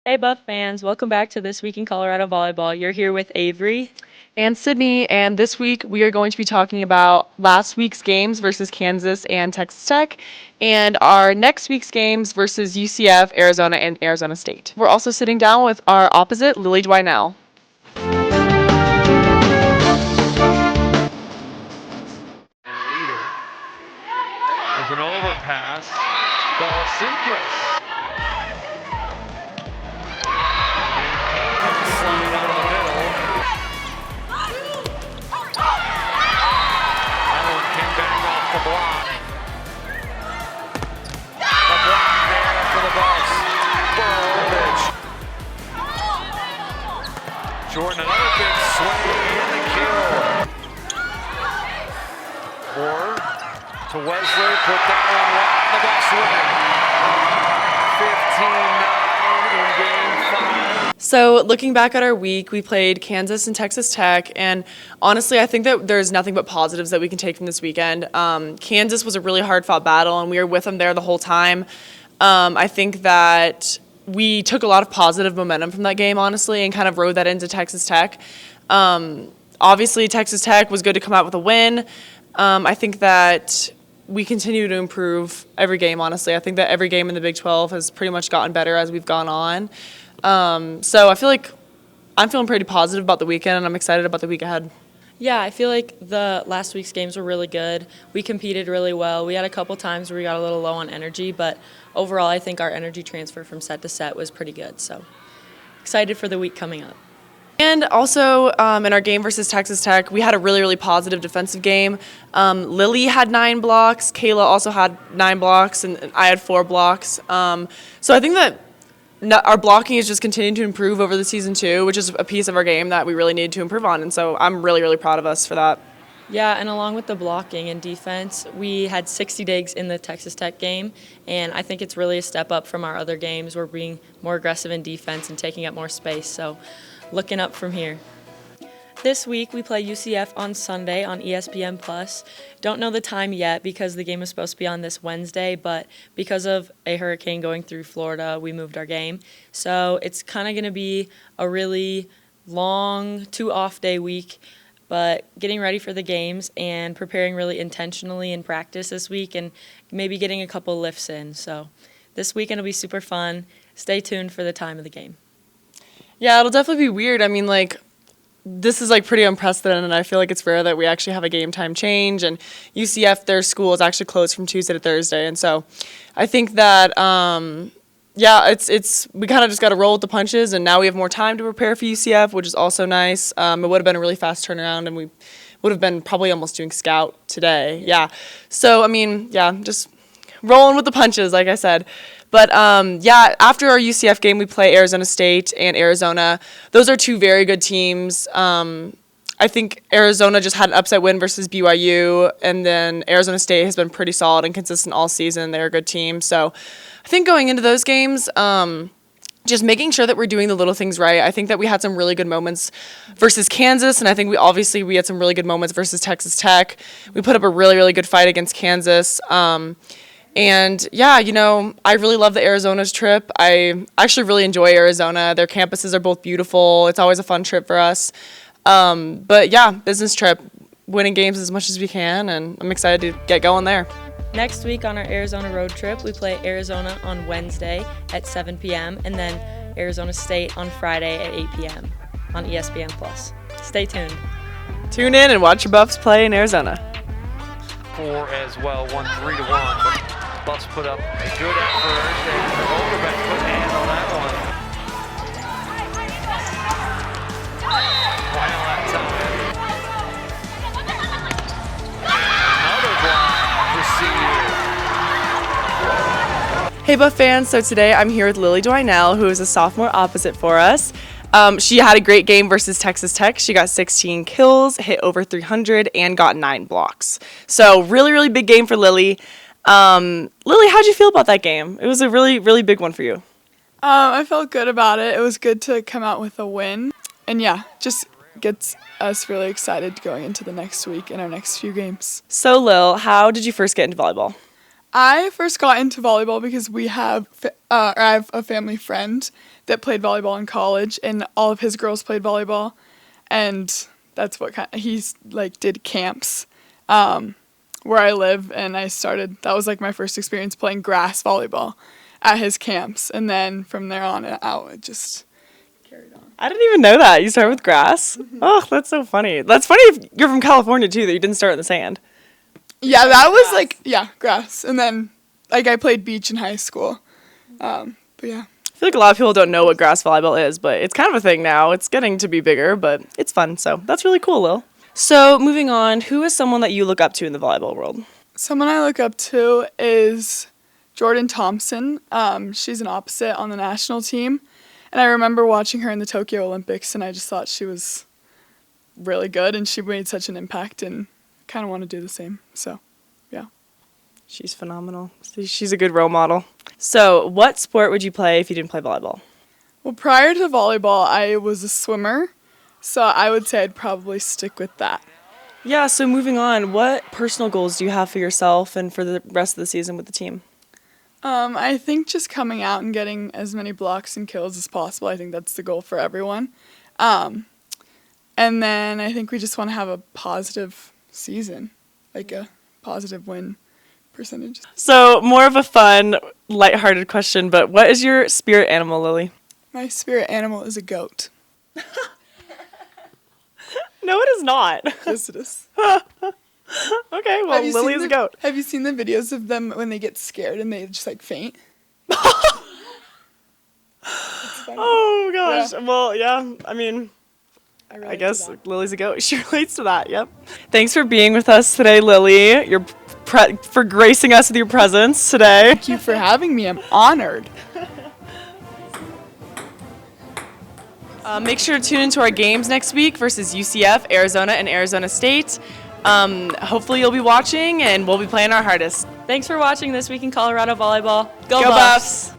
Hey Buff fans, welcome back to This Week in Colorado Volleyball. You're here with Avery. And Sydney, and this week we are going to be talking about last week's games versus Kansas and Texas Tech, and our next week's games versus UCF, Arizona, and Arizona State. We're also sitting down with our opposite, Lily Dwinell. Leader. There's an overpass. Ball Simpress. And slide out of the middle. That one came back off the block. The block there for the Buffs. Burovich. Jordan, another big swing and the kill. Or to Wesley, put that one right in the Buffs win. 15-9 in game 5. So looking back at our week, we played Kansas and Texas Tech, and honestly, I think that there's nothing but positives that we can take from this weekend. Kansas was a really hard-fought battle, and we were with them there the whole time. I think that we took a lot of positive momentum from that game, honestly, and kind of rode that into Texas Tech. Obviously, Texas Tech was good to come out with a win. I think that we continue to improve every game, honestly. I think that every game in the Big 12 has pretty much gotten better as we've gone on. So I feel like I'm feeling pretty positive about the weekend, and I'm excited about the week ahead. Yeah, I feel like the last week's games were really good. We competed really well. We had a couple times where we got a little low on energy, but overall I think our energy transfer from set to set was pretty good. So excited for the week coming up. And also in our game versus Texas Tech, we had a really, really positive defensive game. Lily had 9 blocks. Kayla also had 9 blocks, and I had 4 blocks. So I think that our blocking is just continuing to improve over the season too, which is a piece of our game that we really need to improve on. And so I'm really, really proud of us for that. Yeah, and along with the blocking and defense, we had 60 digs in the Texas Tech game, and I think it's really a step up from our other games. We're being more aggressive in defense and taking up more space, so looking up from here. This week we play UCF on Sunday on ESPN+. Don't know the time yet because the game was supposed to be on this Wednesday, but because of a hurricane going through Florida, we moved our game. So it's kind of going to be a really long 2 off-day week, but getting ready for the games and preparing really intentionally in practice this week and maybe getting a couple lifts in. So this weekend will be super fun. Stay tuned for the time of the game. Yeah, it'll definitely be weird. I mean, this is pretty unprecedented, and I feel like it's rare that we actually have a game time change. And UCF, their school is actually closed from Tuesday to Thursday, and so I think that it's we kind of just got to roll with the punches. And now we have more time to prepare for UCF, which is also nice. It would have been a really fast turnaround, and we would have been probably almost doing scout today. Yeah, so I mean, just rolling with the punches, like I said. But, after our UCF game, we play Arizona State and Arizona. Those are 2 very good teams. I think Arizona just had an upset win versus BYU, and then Arizona State has been pretty solid and consistent all season. They're a good team. So I think going into those games, just making sure that we're doing the little things right. I think that we had some really good moments versus Kansas, and I think we had some really good moments versus Texas Tech. We put up a really, really good fight against Kansas. And I really love the Arizona's trip. I actually really enjoy Arizona. Their campuses are both beautiful. It's always a fun trip for us. Business trip, winning games as much as we can, and I'm excited to get going there. Next week on our Arizona road trip, we play Arizona on Wednesday at 7 p.m. and then Arizona State on Friday at 8 p.m. on ESPN+. Stay tuned. Tune in and watch your Buffs play in Arizona. 4 as well, 3-1. Buffs put up a good effort, and Overbeck couldn't handle that one. Final that time. Another block for CU. Hey Buff fans, so today I'm here with Lily Dwinell, who is a sophomore opposite for us. She had a great game versus Texas Tech. She got 16 kills, hit over 300, and got 9 blocks. So really, really big game for Lily. Lily, how'd you feel about that game? It was a really, really big one for you. I felt good about it. It was good to come out with a win. And just gets us really excited going into the next week and our next few games. So Lil, how did you first get into volleyball? I first got into volleyball because I have a family friend that played volleyball in college, and all of his girls played volleyball, and that's what he's like did camps where I live, and that was like my first experience playing grass volleyball at his camps, and then from there on out it just carried on. I didn't even know that. You started with grass? Oh, that's so funny. That's funny if you're from California, too, that you didn't start in the sand. Yeah, that was grass. And then, like, I played beach in high school. But yeah. I feel like a lot of people don't know what grass volleyball is, but it's kind of a thing now. It's getting to be bigger, but it's fun, so that's really cool, Lil. So, moving on, who is someone that you look up to in the volleyball world? Someone I look up to is Jordan Thompson. She's an opposite on the national team. And I remember watching her in the Tokyo Olympics, and I just thought she was really good, and she made such an impact, and kind of want to do the same. So, yeah. She's phenomenal. She's a good role model. So, what sport would you play if you didn't play volleyball? Well, prior to volleyball, I was a swimmer, so I would say I'd probably stick with that. Yeah, so moving on, what personal goals do you have for yourself and for the rest of the season with the team? I think just coming out and getting as many blocks and kills as possible. I think that's the goal for everyone. And then I think we just want to have a positive season, like a positive win percentage. So, more of a fun, lighthearted question, but what is your spirit animal, Lily? My spirit animal is a goat. No, it is not. Yes, it is. Okay, well, Lily is a goat. Have you seen the videos of them when they get scared and they just like faint? Oh gosh. Yeah. Well, yeah. I mean, I guess Lily's a goat. She relates to that. Yep. Thanks for being with us today, Lily. For gracing us with your presence today. Thank you for having me. I'm honored. Make sure to tune into our games next week versus UCF, Arizona, and Arizona State. Hopefully you'll be watching and we'll be playing our hardest. Thanks for watching This Week in Colorado Volleyball. Go Buffs!